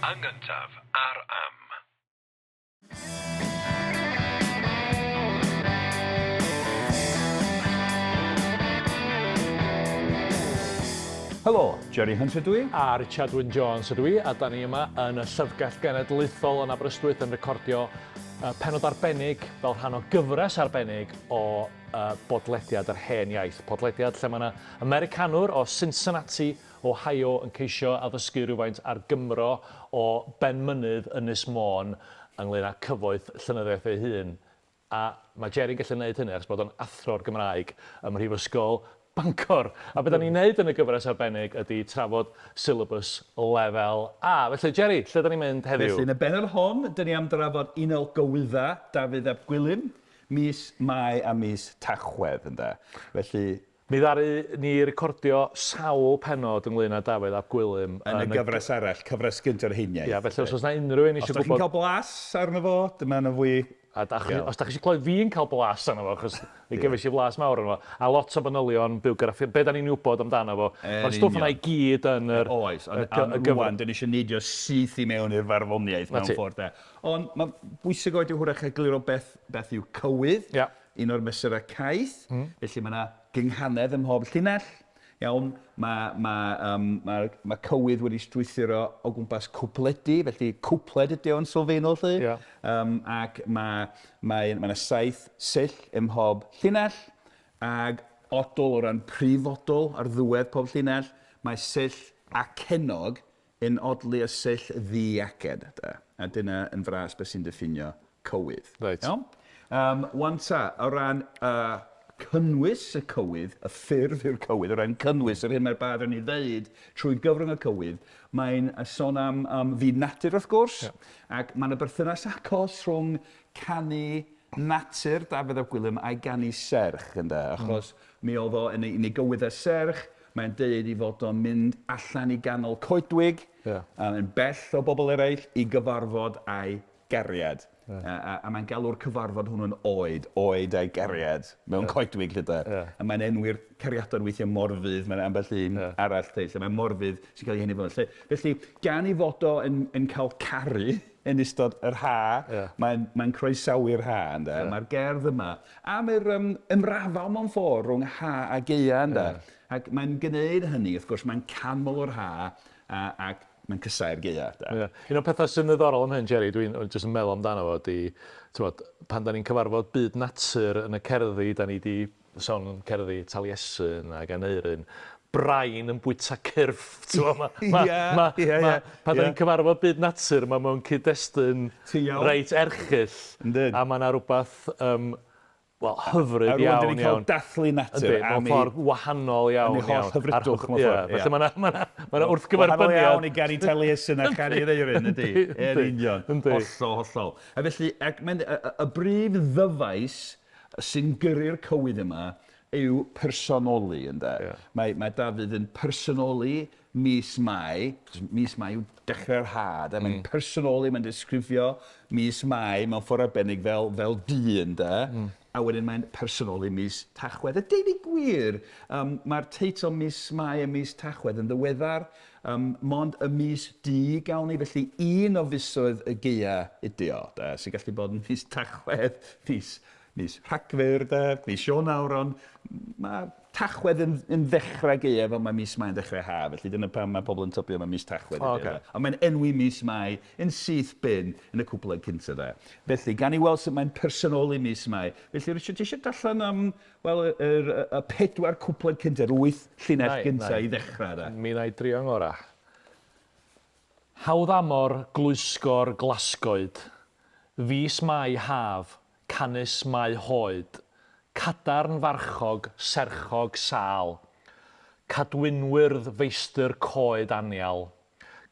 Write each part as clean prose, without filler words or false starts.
Yn gyntaf, ar am. Helo, Jerry Hunt ydw i. A Richard Wyn Jones ydw i, a da ni yma yn y Llyfrgell Genedlaethol yn Aberystwyth yn recordio pennod arbennig fel rhan o gyfres arbennig o bodlediad yr Hen Iaith. Podlediad lle mae yna Americanwr o Cincinnati, Ohio yn ceisio addysgu rhywfaint ar Gymro o benmynydd Ynys Môn ynglŷn â cyfoeth llenyddiaeth ei hun. A mae Jerry'n gallu gwneud hynny ers bod o'n athro'r Gymraeg ym Mhrifysgol Bangor. A beth ni'n neud yn y gyfres arbennig ydy trafod syllabus lefel A. Felly, Jerry, lle da ni'n mynd heddiw? Felly, yn y bennod hon, dyn ni am drafod un o'r gywydda, Dafydd a Gwilym, mis Mai a mis Tachwedd, ynda. Felly... Mi ddaru ni recordio sawl pennod ynglŷn â Dafydd a Gwilym. Yn y gyfres arall, cyfres gyntaf yr Hen Iaith. Ia, felly os oes yna unrhyw un eisiau gwybod... Os da chi'n cael blas arno fo, dyma yna fwy... Os da chi eisiau clywed fi'n cael blas arno fo, achos fi gefais i blas mawr arno fo, a lot o fanylion bywgraffi, be da ni'n wybod amdano fo. Mae'r stwff yna i gyd yn yr... Oes, ond rwan, dyn ni eisiau neidio syth i mewn i'r farddoniaeth mewn ffordd da. Ond mae bwysig oed yw hwyrach egluro beth yw cywydd, un o'r mesurau caeth, felly mae yna gynghanedd ym mhob llinell. Iawn, mae cywydd wedi strwythuro o gwmpas cwpledi, felly cwpled ydy o'n sylfaenol lly. Ac mae yna 7 syll ym mhob llinell, ac odl o ran prifodl ar ddiwedd pob llinell, mae syll ac enwog yn odlu y syll ddiaced. A dyna yn fras beth sy'n diffinio cywydd. Iawn? Wan ta, o ran cynnwys y cywydd, y ffurf yw'r cywydd, o ran cynnwys, yr hyn mae'r bardd yn ei ddeud trwy gyfrwng y cywydd, mae'n sôn am fyd natur wrth gwrs, ac mae'n y berthynas acos rhwng canu natur Dafydd a Gwilym a'i ganu serch, achos mi oedd o yn ei gywyddau serch, mae'n deud i fod o'n mynd allan i ganol coedwig, yn bell o bobl eraill, i gyfarfod a'i gariad. A mae'n galw'r cyfarfod hwnnw'n oed a'i gariad, mewn coedwig lle. A mae'n enwi'r cariadau'n weithiau morfydd, mae'n ambell un arall lle, mae'n morfydd sy'n cael ei henni fod. Felly, gan i fod o yn cael caru yn ystod yr ha, mae'n croesawu'r ha, mae'r gerdd yma. A mae'r ymrafal mewn ffordd rhwng ha a geia, ac mae'n gwneud hynny, wrth gwrs, mae'n canmol o'r ha, ac mae'n cysau'r geia. Un o'r pethau sy'n ddiddorol am hyn, Jerry, dwi'n jyst yn meddwl amdano fo, ydy, pan da ni'n cyfarfod byd natur yn y cerddi, da ni wedi sôn yn cerddi Taliesin ac Aneirin, brain yn bwyta cyrff, pan da ni'n cyfarfod byd natur, mae mewn cyd-destun reit erchyll, a mae yna rhywbeth hyfryd iawn. Dyn ni'n cael dathlu natur. Mewn ffordd wahanol iawn. Yn ei holl hyfrydwch mewn ffordd. Felly mae yna wrth gyferbynniad. Wahanol iawn i gari Taliesin a Aneirin, ydy. Yn union. Hollol. A felly, y brif ddyfais sy'n gyrru'r cywydd yma yw personoli, Mae Dafydd yn personoli mis Mai. Mis Mai yw dechrau'r had. Mae'n personoli, mae'n disgrifio mis Mai mewn ffordd arbennig fel dyn, a wedyn mae'n personoli mis Tachwedd. Y deud i gwir, mae'r teitl mis Mai a mis Tachwedd yn ddiweddar, mond y mis di gael ni, felly un o fusoedd y geia ydi o, sy'n gallu bod yn mis Tachwedd, mis Rhagfyr, mis Ionawr, ond mae Tachwedd yn ddechrau geia fel mae mis Mai yn dechrau ha, felly dyna pan mae pobl yn tybio mae mis Tachwedd. Ond mae'n enwi mis Mai yn syth bin yn y cwpled cyntaf. Felly, gan i weld sut mae'n personoli mis Mai. Felly, Richard, eisiau darllen am y 4 cwpled cyntaf, yr 8 llinell gyntaf i ddechrau. Mi na i drio ngora. Hawddamor glwysgor glasgoed, fis Mai haf, canys Mai hoed, cadarn farchog, serchog sal, cadwynwyrdd feistr coed anial,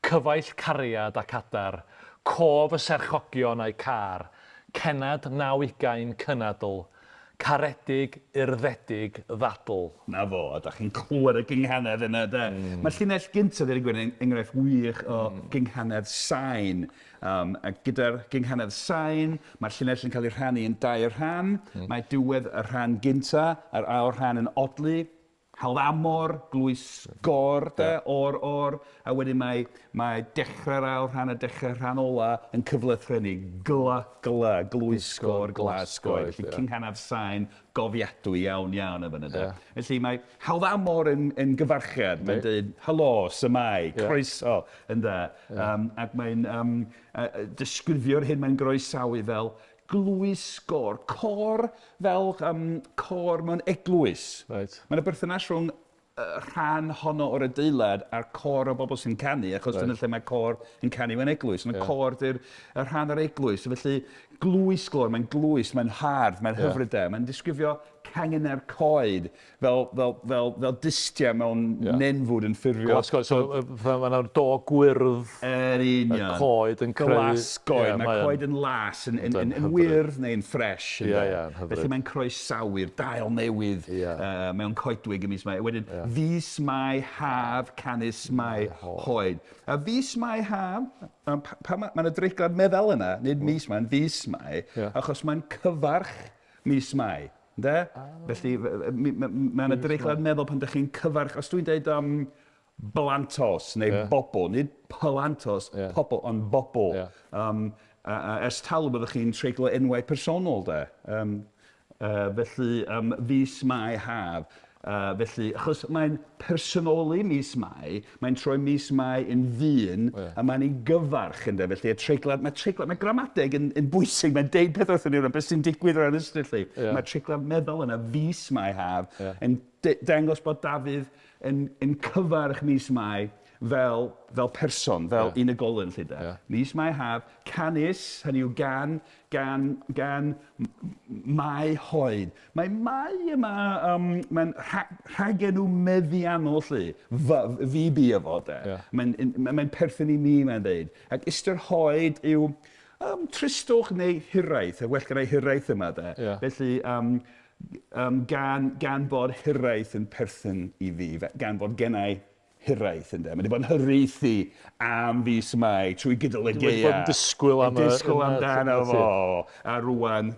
cyfaill cariad ac adar, cof y serchogion a'i car, cenad 90 cynadl, caredig, urddedig, ddadl. Na fo, a da chi'n clywed y gynghanedd yna, Mae'r llinell gyntaf, dyn ni'n enghraifft wych o gynghanedd sain. A gyda'r gynghanedd sain, mae'r llinell yn cael ei rhannu yn 2 rhan. Mae diwedd y rhan gyntaf, a'r ail rhan yn odlu, haldamor, glwysgor, o'r, a wedyn mae dechrau'r awr, rhan y dechrau rhan ola yn cyflythrennu glwysgor, glasgor. Felly cynghanaf sain gofiadwy iawn yn y fyny. Felly mae haldamor yn gyfarchiad, mae'n dweud helo, symai, croeso, ac mae'n disgrifio'r hyn mae'n groesawu fel glwysgor, cor fel cor mewn eglwys. Mae'n y berthynas rhwng rhan honno o'r adeilad a'r cor o bobl sy'n canu, achos dyna lle mae cor yn canu mewn eglwys. Mae'n cor di'r rhan o'r eglwys. Felly glwysgor, mae'n glwys, mae'n hardd, mae'n hyfrydau. Mae'n disgrifio cangen coed fel dystia mewn nenfwd yn ffurfio. Glasgoed, so mae'n do gwyrdd y coed yn creu... Glasgoed, mae coed yn las, yn wyrdd neu'n ffres. Felly mae'n croesawu'r dail newydd mewn coedwig ym mis Mai. Wedyn, fis Mai haf, canis Mai hoed. A fis Mai haf, mae'n y dreiglad meddwl yna, nid mis Mai, fis Mai, achos mae'n cyfarch mis Mai. Felly, mae'n y dreiglad meddwl pan ydych chi'n cyfarch, os dwi'n dweud blantos neu bobl, nid plantos, pobl, ond bobl. Ers talw byddwch chi'n treiglo enwau personol, felly fis Mai haf. Felly, achos mae'n personoli mis Mai, mae'n troi mis Mai yn ddyn, a mae'n ei gyfarch ynddo. Felly, mae gramadeg yn bwysig, mae'n deud peth wrthyn ni, beth sy'n digwydd o'r ystyr. Mae treiglad meddwl yna, fis Mai haf, yn dangos bod Dafydd yn cyfarch mis Mai fel person, fel unigolyn. Mis Mai haf, canis, hynny yw gan Mai hoed. Mae Mai yma, mae'n rhagenw meddiannol fi bu efo, mae'n perthyn i mi, mae'n dweud. Ac ystyr hoed yw tristwch neu hiraeth, well gyda'i hiraeth yma, felly gan bod hiraeth yn perthyn i fi, gan bod gennau hiraeth, Mae wedi bod yn hyreithi am fis Mai trwy gydol y geia. Wedi bod yn disgwyl amdano fo. A rwan,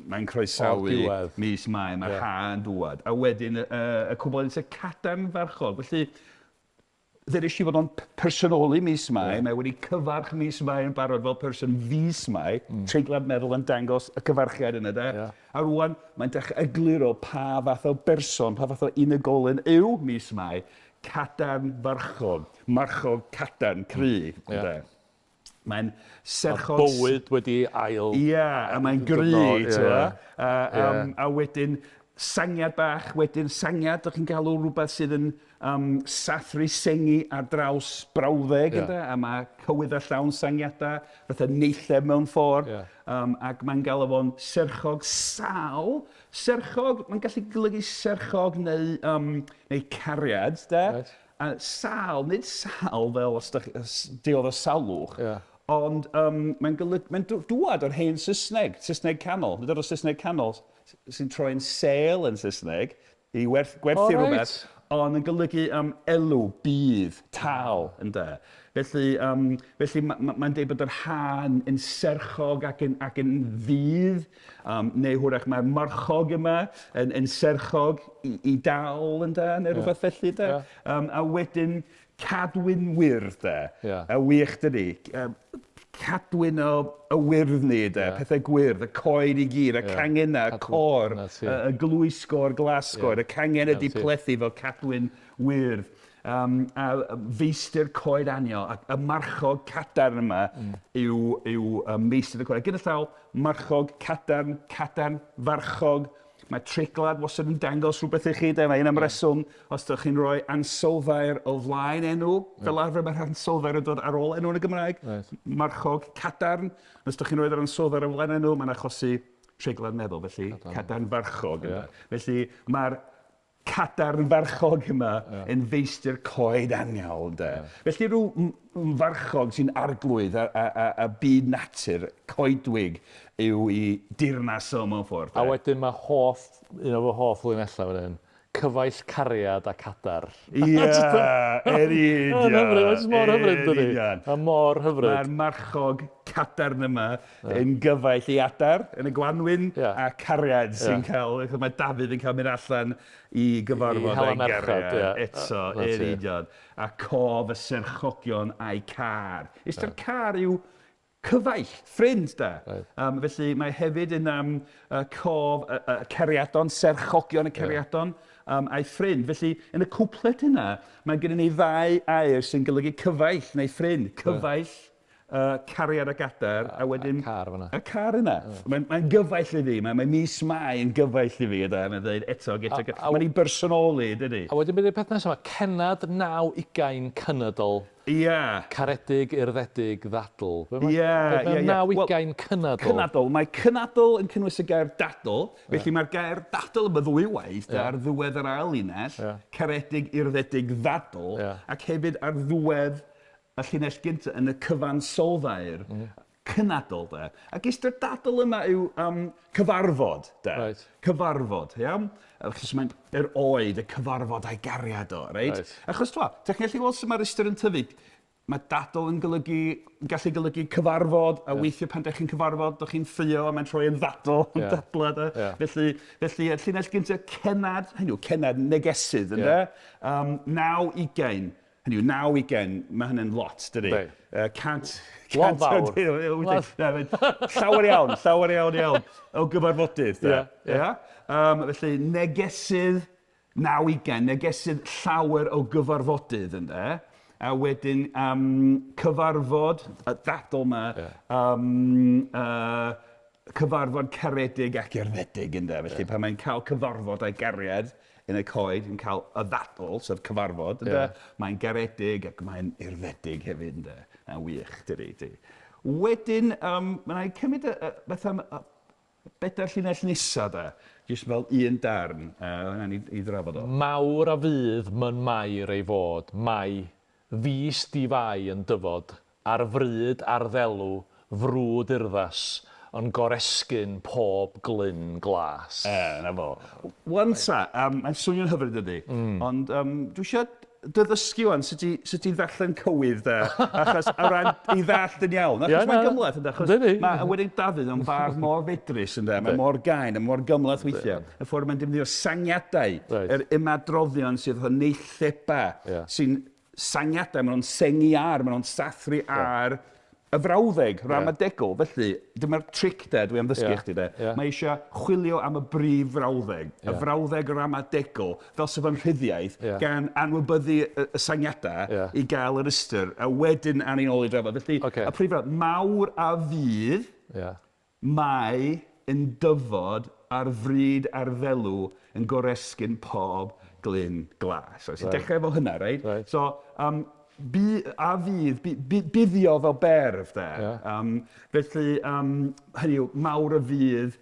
mae'n croesawu mis Mai, mae'r ha'n dŵad. A wedyn, y cwbl yn cadarn farchog. Felly, ddedais i fod o'n personoli mis Mai, mae wedi cyfarch mis Mai yn barod fel person fis Mai, treiglad meddwl yn dangos y cyfarchiad yna, A rwan, mae'n dechrau egluro pa fath o berson, pa fath o unigolyn yw mis Mai, cadarn farchog, marchog cadarn cry. Mae'n serchog... Bywyd wedi ail... a mae'n gry, a wedyn sangiad bach, sangiad, ydych chi'n galw rhywbeth sydd yn sathru sengi ar draws brawddeg, a mae cywydd a llawn sangiadau, fatha neilleb mewn ffordd, ac mae'n galw fo'n serchog sal. Serchog, mae'n gallu golygu serchog neu cariad, a sal, nid sal fel os diodd o salwch, ond mae'n dŵad o'r hen Saesneg canol, nid o'r Saesneg canol, sy'n troi'n sel yn Saesneg, i werthu rhywbeth, ond yn golygu elw, bydd, tal, Felly mae'n dweud bod yr hân yn serchog ac yn ddydd, neu hwyrach mae'r marchog yma yn serchog i dal, neu rhywbeth felly, A wedyn cadwyn wyrdd, a wych dydi. Cadwyn y wyrdd ni, pethau gwyrdd, y coed i gyd, y cangen y cor, y glwysgor, glasgor, y cangen ydi plethu fel cadwyn wyrdd. A feistr coed anio, a y marchog cadarn yma yw meistr y coed. Gyda llaw, marchog, cadarn, farchog, mae treiglad wastad yn dangos rhywbeth i chi, mae un am reswm, os ydych chi'n rhoi ansylfair o flaen enw, fel arfer mae'r ansylfair yn dod ar ôl enw yn y Gymraeg, marchog, cadarn, os ydych chi'n rhoi ar ansylfair o flaen enw, mae'n achosi treiglad meddwl, felly cadarn farchog. Felly mae'r cadarn farchog yma yn feistr coed aniol. Felly rhyw farchog sy'n arglwydd a byd natur, coedwig, yw i dirnas o mewn ffordd. A wedyn mae un o'r hoff linellau fan hyn, cyfaill cariad a cadar. Ie, yr union. Mae'n mor hyfryd, dydi? A mor hyfryd. Mae'r marchog cadarn yma yn gyfaill i adar yn y gwanwyn a cariad sy'n cael, mae Dafydd yn cael mynd allan i gyfarfod a'i gariad eto, yr union. A cof y serchogion a'i car. Ystyr car yw cyfaill, ffrind da. Felly mae hefyd yn cof y cariadon, serchogion y cariadon a'i ffrind. Felly yn y cwplet yna, mae gennym ni ddau air sy'n golygu cyfaill neu ffrind. Cyfaill, cariad a gadar, a wedyn... Y car yna. Mae'n gyfaill i fi, mae mis Mai yn gyfaill i fi, mae'n dweud eto, mae'n ei bersonoli, dydy. A wedyn bydd y peth nesaf, cenad 9-20 cynadol. Ia. Caredig, urddedig, ddadl. Ia. 9-20 cynadol. Cynadol. Mae cynadol yn cynnwys y gair dadl, felly mae'r gair dadl yn ddwy waith ar ddiwedd yr ail linell, caredig, urddedig, ddadl, ac hefyd ar ddiwedd y llinell gyntaf yn y cyfansolddair, cynadol, de. Ac ystyr dadl yma yw cyfarfod, de. Cyfarfod, iawn? Achos mae'n yr oed, y cyfarfod a'i gariad o, reit? Achos twa, ti'n gallu gweld sut mae'r ystyr yn tyfu. Mae dadl yn gallu golygu cyfarfod, a weithio pan ydych chi'n cyfarfod, ydych chi'n ffrio, a mae'n troi yn ddadl, yn dadla, de. Felly, y llinell gyntaf, cenad, hynny yw, cenad negesydd, ynddo? 9-20. Hynny yw, 9-20, mae hynny'n lot, dydy. Lot fawr. Llawer iawn o gyfarfodydd. Felly, negesydd 9-20, negesydd llawer o gyfarfodydd, ynddo? A wedyn cyfarfod, y ddadl yma, cyfarfod caredig ac urddedig, ynddo? Felly, pan mae'n cael cyfarfod a'i gariad, yn y coed, yn cael y ddadl, sef cyfarfod, mae'n garedig ac mae'n urddedig hefyd, ynddo. Yn wych, dydy. Wedyn, mae'n cymryd bedair llinell nesa, jyst fel un darn, i drafod o. Mawr a fydd myn mair ei fod, mai fis difau yn dyfod, ar fryd ar ddelw, frwd urddas, yn goresgyn pob glyn glas. Na fo. Wan sa, mae'n swnio'n hyfryd ydy, ond dwi eisiau dy ddysgu wan sut i ddarllen cywydd, achos o ran i ddall yn iawn. Achos mae'n gymlaeth, achos mae wedyn Dafydd yn bardd mor fedrus, mae mor gain, mor gymlaeth weithiau. Y ffordd mae'n defnyddio sangiadau, yr ymadroddion sydd o neilleba, sy'n sangiadau, maen nhw'n sengi ar, maen nhw'n sathru ar y frawddeg, ramadegol. Felly, dyma'r tric dwi am ddysgu chdi. Mae eisiau chwilio am y brif frawddeg, y frawddeg ramadegol, fel sef yn rhyddiaeth, gan anwybyddu y sangiadau i gael yr ystyr, a wedyn a'n ôl i drafod. Felly, y prif frawddeg, mawr a fydd, mae yn dyfod ar fryd ar ddelw yn goresgyn pob glyn glas. So, dechrau efo hynna, reit? So, a fydd, buddio fel berf, felly, hynny yw, mawr a fydd,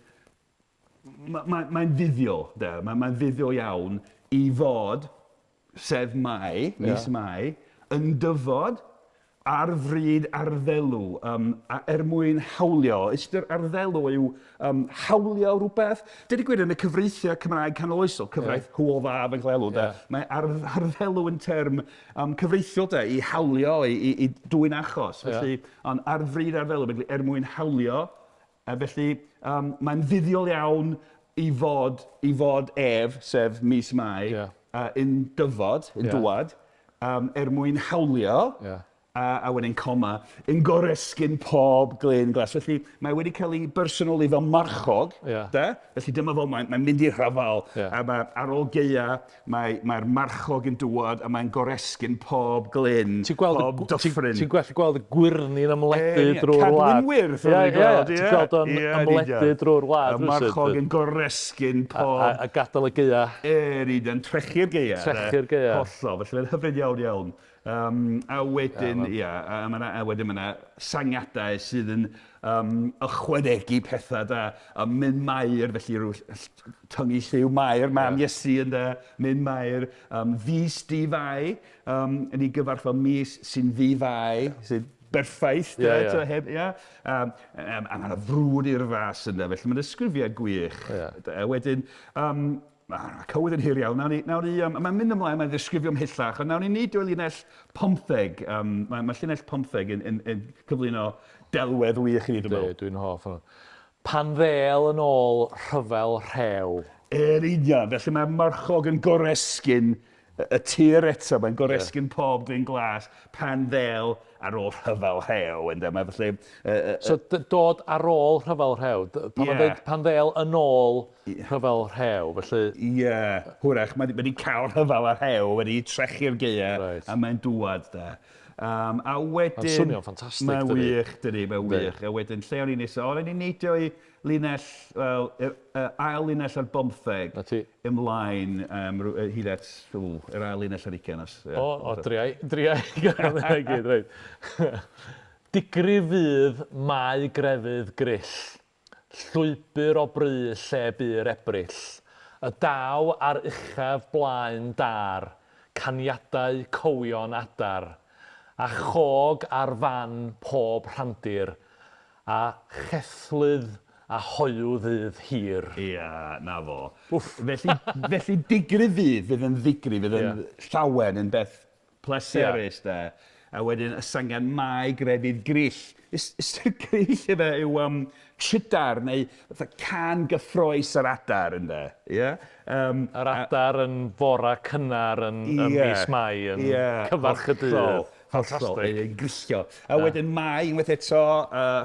mae'n fuddiol, mae'n fuddiol iawn i fod, sef Mai, mis Mai, yn dyfod ar fryd ar ddelw, mwyn hawlio. Ystyr ar ddelw yw hawlio rhywbeth. Dydy gwir yn y cyfreithiau Cymraeg canoloesol, cyfraith hwyl fab yn glelw. Mae ar ddelw yn term cyfreithiol i hawlio, i dwy'n achos. Felly, ond ar fryd ar ddelw, mwyn hawlio. Felly, mae'n fuddiol iawn i fod ef, sef mis Mai, yn dyfod, yn dwad, mwyn hawlio. A wedyn coma, yn goresgyn pob glyn glas. Felly, mae wedi cael ei bersonoli fel marchog, felly dyma fel mae'n mynd i'r rhafal, a ar ôl geia, mae'r marchog yn dŵad, a mae'n goresgyn pob glyn, pob dyffryn. Ti'n gallu gweld y gwyrni'n ymledu drwy'r wlad. Cadwyn wyrth, ti'n gweld o'n ymledu drwy'r wlad. Y marchog yn goresgyn pob... A gadael y geia. Yn trechu'r geia. Trechu'r geia. Hollol, felly mae'n hyfryd iawn. A wedyn, mae yna sangiadau sydd yn ychwanegu pethau a mynd mair, felly rhyw tyngu lliw mair, mam Iesu yn mynd mair, fis difau, yn ei gyfarch fel mis sy'n ddifau, sy'n berffaith, a mae yna frwd i'r fas yna, felly mae'n ysgrifiad gwych. Wedyn, cywydd yn hir iawn. Mae'n mynd ymlaen, mae'n ddisgrifio ymhellach, ond nawn ni nid o'r linell 15. Mae llinell 15 yn cyflwyno delwedd wych i ni, dwi'n meddwl. Dwi'n hoff. Pan ddel yn ôl rhyfel rhew. Union, felly mae marchog yn goresgyn y tir eto, mae'n goresgyn pob dwi'n glas pan ddel ar ôl rhyfel rhew. So dod ar ôl rhyfel rhew, pan ddel yn ôl rhyfel rhew, felly... Ie, hwrach, mae wedi cael rhyfel ar rhew, wedi trechu'r geia, a mae'n dŵad da. A wedyn... Mae'n swnio'n ffantastig, Mae'n wych, dydi, mae'n wych. A wedyn, lle o'n i'n nesa, o'n i'n neidio i linell, ail linell ar 15 ymlaen, hyd at yr ail linell ar 20. Driai gyd, reit. Digri fydd mae grefydd gryll, llwybr o brys lle byr ebryll, y daw ar uchaf blaen dar, caniatáu cowion adar, a chog ar fan pob rhandir, a chethlydd a hoiw ddydd hir. Ia, na fo. Felly digri fydd yn ddigri, fydd yn llawen, yn beth pleserus, da. A wedyn y sangan mae grefydd gryll. Ystyr gryll yma yw trydar neu can gyffroes yr adar, ynddo. Yr adar yn fora cynnar yn mis Mai, yn cyfarch y dydd. Ffantastig. Gryllio. A wedyn Mai, unwaith eto,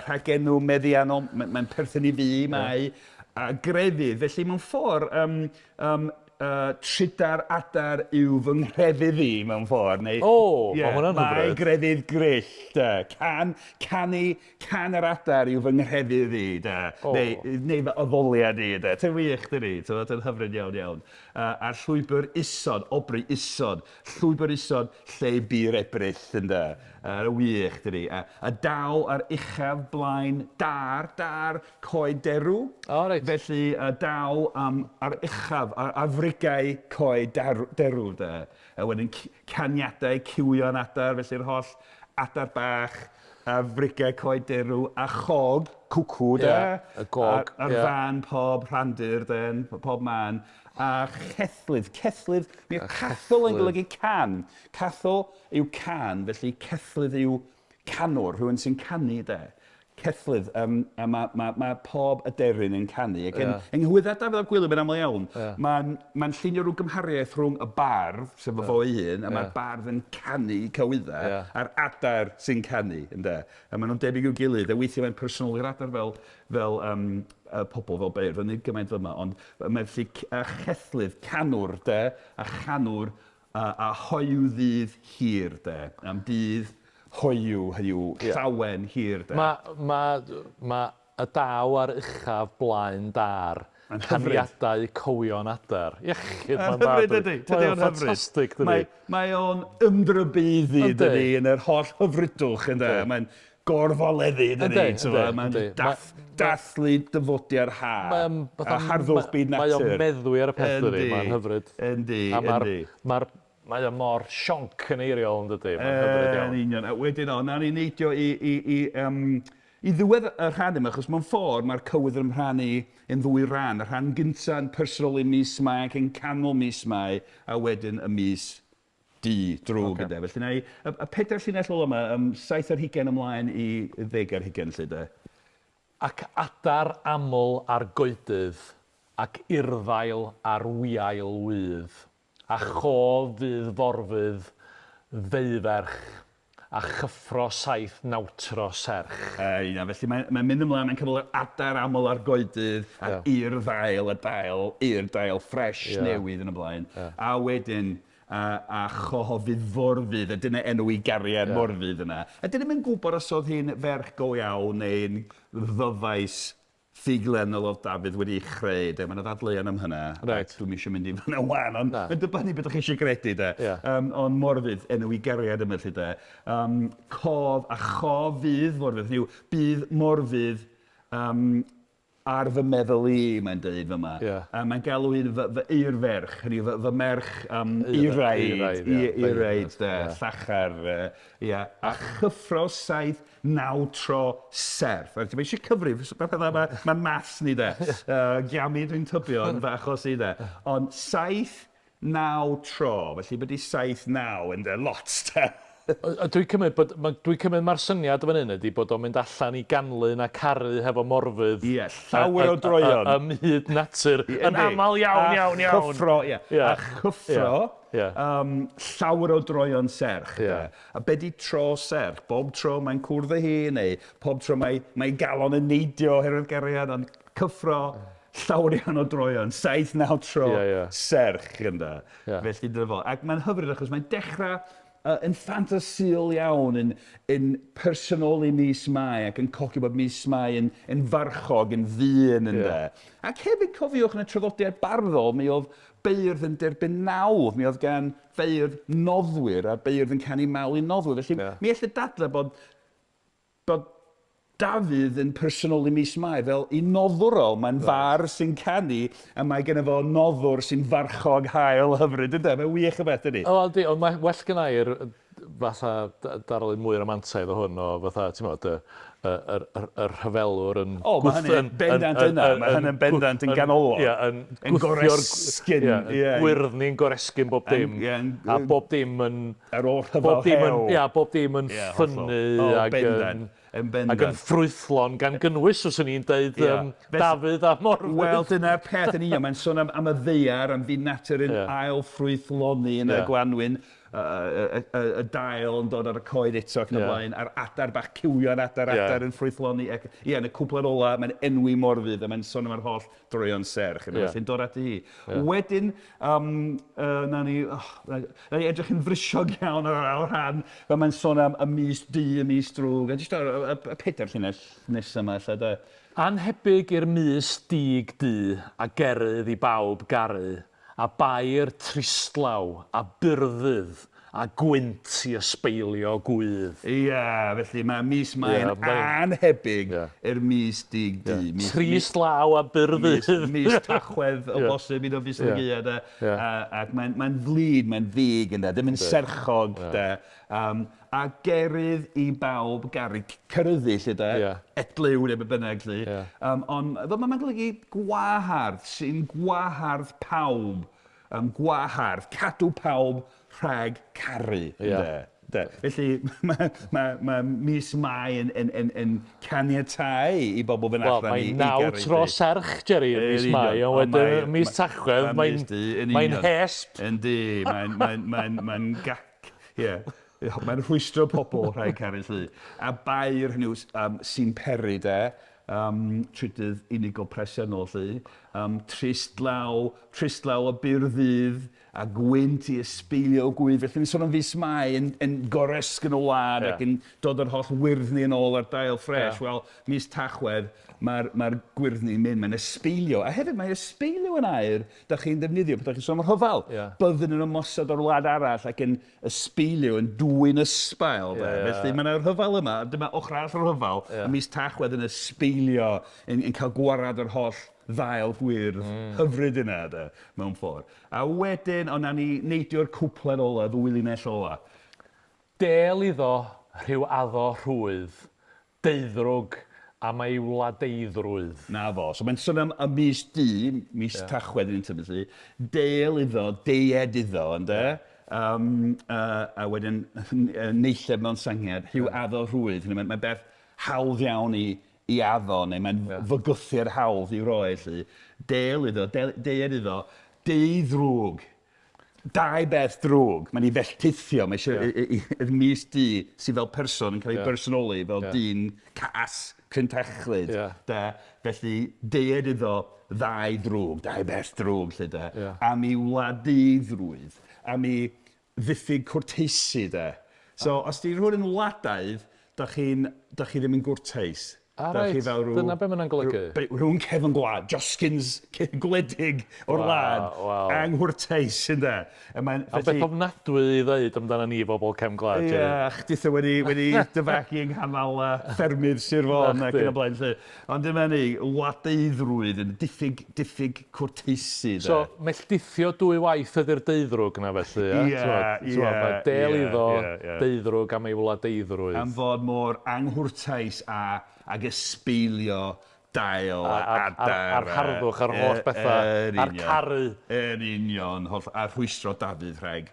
rhagenw meddiannol, mae'n perthyn i fi, Mai, a grefydd. Felly mewn ffordd, trydar adar yw fy nghefydd i mewn ffordd. Ma' hwnna'n hyfryd. Mae grefydd gryll, da. Can yr adar yw fy nghefydd i, da. Neu fy addoliad i, da. Te'n wych, dydi? Te'n hyfryd iawn. A'r llwybr isod, obri isod, llwybr isod lle byr ebryll, ynda. Ar y wych, dydi. A daw ar uchaf blaen dar, coed derw. Felly daw ar uchaf, ar frigau coed derw, da. A wedyn caniatáu cywion adar, felly'r holl adar bach, a frigau coed derw, a chog, cwcw, da. Y gog. Ar fan pob rhandir, pob man. A chethlydd, mae cathol yn golygu can. Cathol yw can, felly cethlydd yw canwr, rhywun sy'n canu, da. Cethlydd, a mae pob aderyn yn canu. Ac yng nghywyddau Dafydd a Gwilym yn aml iawn, mae'n llunio rhyw gymhariaeth rhwng y bardd, sef y fo un, a mae'r bardd yn canu cywyddau, a'r adar sy'n canu. A maen nhw'n debyg i'w gilydd, a weithiau mae'n personol i'r adar fel pobl fel beirdd, nid gymaint fel yma, ond mae'n chethlydd, canwr, a chanwr, a hoiw ddydd hir, am dydd hoiw, llawen hir. Mae y daw ar uchaf blaen dar, caniatáu cowion adar. Iechyd, mae'n ffantastig, dydi? Mae o'n ymdrybyddu, dydi, yn yr holl hyfrydwch, mae'n gorfoleddu, dydi? Mae'n dathlu dyfodiad ha, a harddwch byd natur. Mae o'n meddwi ar y peth, dydi? Mae'n hyfryd. Yndi. Mae o mor sionc yn eiriol, yn dydi? Mae'n hyfryd iawn. Union. A wedyn nawn ni neidio i ddiwedd y rhan yma, achos mewn ffordd mae'r cywydd yn rhannu yn ddwy ran. Y rhan gyntaf yn personol i mis Mai ac yn canol mis Mai, a wedyn y mis drwg ynddo. Felly y pedair llinell ôl yma, 7 ymlaen i 10 lle de. Ac adar aml ar goedydd, ac urddail ar wiail wydd, a chof fydd forfydd ddeiferch, a chyffro saith nawtro serch. Felly mae'n mynd ymlaen, mae'n cyfle adar aml ar goedydd, a urddail i'r dail ffres newydd yn y blaen. A wedyn, a chohofydd forfydd, a dyna enw i gariad morfydd yna. A dyna mae'n gwybod os oedd hi'n ferch go iawn neu'n ddyfais ffuglenol oedd Dafydd wedi chreu. Mae'n ddadleuon am hynna. Dwi'n eisiau mynd i fyna wan, ond mae'n dibynnu beth ych eisiau gredu. Ond morfydd, enw i gariad yma. Cof a chofydd morfydd. Bydd morfydd ar fy meddwl i, mae'n dweud fy yma. A mae'n galw un fy eirferch, hynny fy merch eiraid, llachar. A chyffro 7-9 tro serth. Mae eisiau cyfrif, mae mas ni de. Giammu dwi'n tybio yn fachos i de. Ond 7-9 tro, felly byddi 7-9 yn lot de. Dwi'n cymryd mae'r syniad fan hyn ydy bod o'n mynd allan i ganlyn a caru hefo morfydd. Ie, llawer o droion. Y myd natur yn aml iawn. Chyffro, ie. A chyffro, llawer o droion serch. A be di tro serch? Bob tro mae'n cwrdd y hi, neu pob tro mae galon yn neidio oherwydd gariad, ond cyffro, llawer iawn o droion, 7-9 tro serch. Felly dyfo. Ac mae'n hyfryd achos mae'n dechrau yn ffantasiol iawn, yn personol i mis Mai, ac yn cocio bod mis Mai yn farchog, yn ddyn. Ac hefyd cofiwch yn y traddodiad barddol, mi oedd beirdd yn derbyn nawdd, mi oedd gan feirdd noddwyr a beirdd yn canu mawl i noddwyr. Felly mi allai dadle bod Dafydd yn personol i mis Mai, fel i noddwrol, mae'n far sy'n canu, a mae gen fo noddwr sy'n farchog hael hyfryd, ynddo? Mae'n wych y beth ydy. Ond mae well gen i'r fatha darlun mwy romantaidd o hwn, o fatha, ti'n modd, yr rhyfelwr yn... O, mae hynny'n bendant yna, mae hynny'n bendant yn ganolog. Yn goresgyn. Gwyrddni'n goresgyn bob dim. A bob dim yn... Ar ôl rhyfel hew. Ia, bob dim yn ffynnu ac yn ffrwythlon gan gynnwys, os o'n i'n dweud Dafydd a Morfydd. Wel, dyna'r peth yn un. Mae'n sôn am y ddeiar, am fi natur yn ail ffrwythloni yn y Gwanwyn. Y dail yn dod ar y coed eto ac yn y blaen, a'r adar bach ciwio'r adar yn ffrwythloni. Ie, yn y cwpl ola, mae'n enwi Morfydd, a mae'n sôn am yr holl droion serch. Felly'n dod at hi. Wedyn, na ni edrych yn frisiog iawn o'r rhan, fe mae'n sôn am y mis du, y mis drwg, a jyst y pedair llinell nesaf yma, lle da. Anhebyg i'r mis dig du a gerydd i bawb garu, a bair tristlaw, a byrdddydd, a gwynt i ysbeilio gwydd. Ie, felly mae mis Mai yn anhebyg i'r mis dig du. Tristlaw a byrdddydd. Mis Tachwedd o bosib un o fus y gyad. Ac mae'n flid, mae'n ddig yna, ddim yn serchog. A gerydd i bawb garu, cyryddu lle da, edliw neu be bynnag lle. Ond mae'n golygu gwahardd, sy'n gwahardd pawb, gwahardd, cadw pawb rhag caru. Felly mae mis Mai yn caniatáu i bobl fy'n allan i garu. Mae'n 9 tro serch, Jerry, yn mis Mai, ond wedyn mis Tachwedd, mae'n hesp. Yndi, mae'n gac, ie. Mae'n rhwystro pobl rhaid caru lle. A bair hynny sy'n peri de, trydydd unigol presennol lle, tristlaw y byrdddydd, a gwynt i ysbeilio gwydd. Felly, ni'n sôn am fus Mai yn goresg yn y wlad ac yn dod o'r holl wyrddni yn ôl ar dail ffres. Wel, mis Tachwedd, mae'r gwyrddni'n mynd, mae'n ysbeilio. A hefyd, mae ysbeilio yn air, da chi'n defnyddio, pan da chi'n sôn am rhyfel. Byddwn yn ymosod o'r wlad arall ac yn ysbeilio, yn dwy'n ysbail. Felly, mae'r rhyfel yma, dyma ochr arall o'r rhyfel, a mis Tachwedd yn ysbeilio, yn cael gwarad o'r holl ddail gwyrdd hyfryd yna, mewn ffordd. A wedyn, ond na ni neidio'r cwplen ola, ddwy linell ola. Del iddo rhyw addo rhwydd, deiddrwg a mae wladeiddrwydd. Na fo. So mae'n sôn am y mis du, mis Tachwedd yn tyblu, del iddo, deied iddo, ynddo? A wedyn neilleb mewn sangiad, rhyw addo rhwydd. Mae'n beth hawdd iawn i addo, neu mae'n fygwthu'r hawdd i roi, lle. Del iddo, deied iddo, deiddrwg. Dau beth drwg, mae'n ei felltithio, mae eisiau mis du sydd fel person yn cael ei bersonoli fel dyn cas cyntechlyd. Felly, deied iddo ddau drwg, dau beth drwg, lle da. A mi wladeiddrwydd, a mi ddiffyg cwrteisi, da. So, os di rhywun yn wladaidd, da chi ddim yn gwrteis. Reit, dyna be mae'n golygu? Rhwng cefn gwlad, josgins gwledig o'r wlad, anghwrteis, ynda. A beth ofnadwy i ddeud amdano ni bobl cefn gwlad, Jerry? Ie, chdi wedi dyfagu yng nghanol ffermydd Sir Fôn ac yn y blaen. Ond dyma ni, wladeiddrwydd yn diffyg cwrteisi. So, melltithio dwy waith ydy'r deiddrwg yna felly, ie? Mae del iddo, deiddrwg am ei wladeiddrwydd. Am fod mor anghwrteis ag ysbeilio dail, adar. A'r harddwch, a'r holl bethau, a'r caru. Yn union, a'r rhwystro Dafydd rhaeg.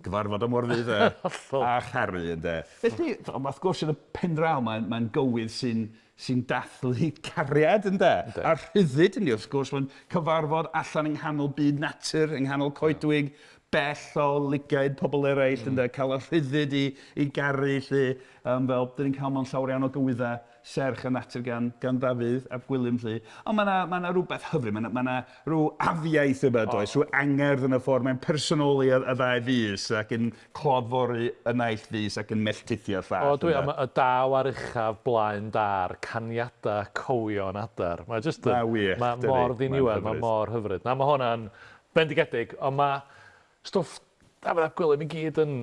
Gyfarfod am worddydd a charu, ynddo. Felly, wrth gwrs yn y pen draw, mae'n gywydd sy'n dathlu cariad, ynddo. A'r rhyddid, ynddo, wrth gwrs, mae'n cyfarfod allan yng nghanol byd natur, yng nghanol coedwig, bell o ligaid pobl eraill, ynddo, cael y rhyddid i garu, lle, fel, dyn ni'n cael mewn llawer iawn o gywyddau serch y natur gan Dafydd a Gwilym, lle. Ond mae yna rhywbeth hyfryd, mae yna rhyw afiaeth yma, does, rhyw angerdd yn y ffordd, mae'n personoli y ddau fus ac yn clodfori y naill fus ac yn melltithio llall. Y daw ar uchaf blaen dar, caniatáu cowion adar. Mae mor ddiniwed, mae mor hyfryd. Mae hwnna'n bendigedig, ond mae stwff Dafydd a Gwilym i gyd yn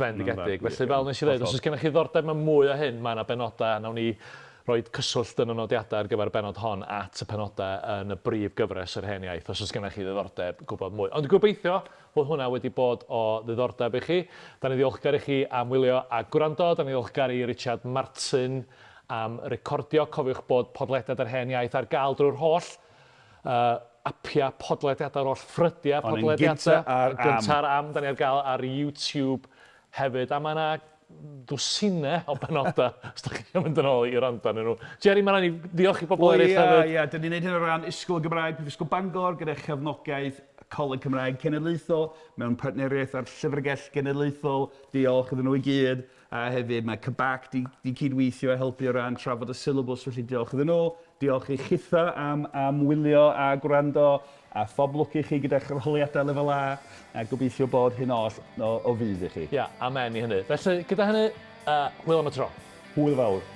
fendigedig. Felly fel nes i ddweud, os oes gennych chi ddordeb yn mwy o hyn, mae yna benodau, nawn ni roi cyswllt yn y nodiadau ar gyfer benod hon at y penodau yn y brif gyfres yr Hen Iaith, os oes gennych chi ddiddordeb gwybod mwy. Ond gobeithio bod hwnna wedi bod o ddiddordeb i chi. Da ni ddiolchgar i chi am wylio a gwrando. Da ni ddiolchgar i Richard Martin am recordio. Cofiwch bod podlediad yr Hen Iaith ar gael drwy'r holl apia podlediadau'r holl ffrydiau podlediadau. Gynta'r am, da ni ar gael ar YouTube hefyd. A mae yna dwsinau o benodau, os da chi'n mynd yn ôl i rando yn nhw. Jerry, mae yna ni diolch i bobl eraill hefyd. Ie, da ni'n neud hyn o ran Ysgol Gymraeg Prifysgol Bangor gyda chefnogaeth Coleg Cymraeg Cenedlaethol mewn partneriaeth ar Llyfrgell Genedlaethol. Diolch iddyn nhw i gyd. A hefyd mae Cybac di cydweithio a helpu o ran trafod y syllabus, felly diolch iddyn nhw. Diolch i chitha am wylio a gwrando, a phoblwch i chi gyda'ch arholiadau lefel A, a gobeithio bod hyn o fydd i chi. Ia, amen i hynny. Felly, gyda hynny, hwyl am y tro. Hwyl fawr.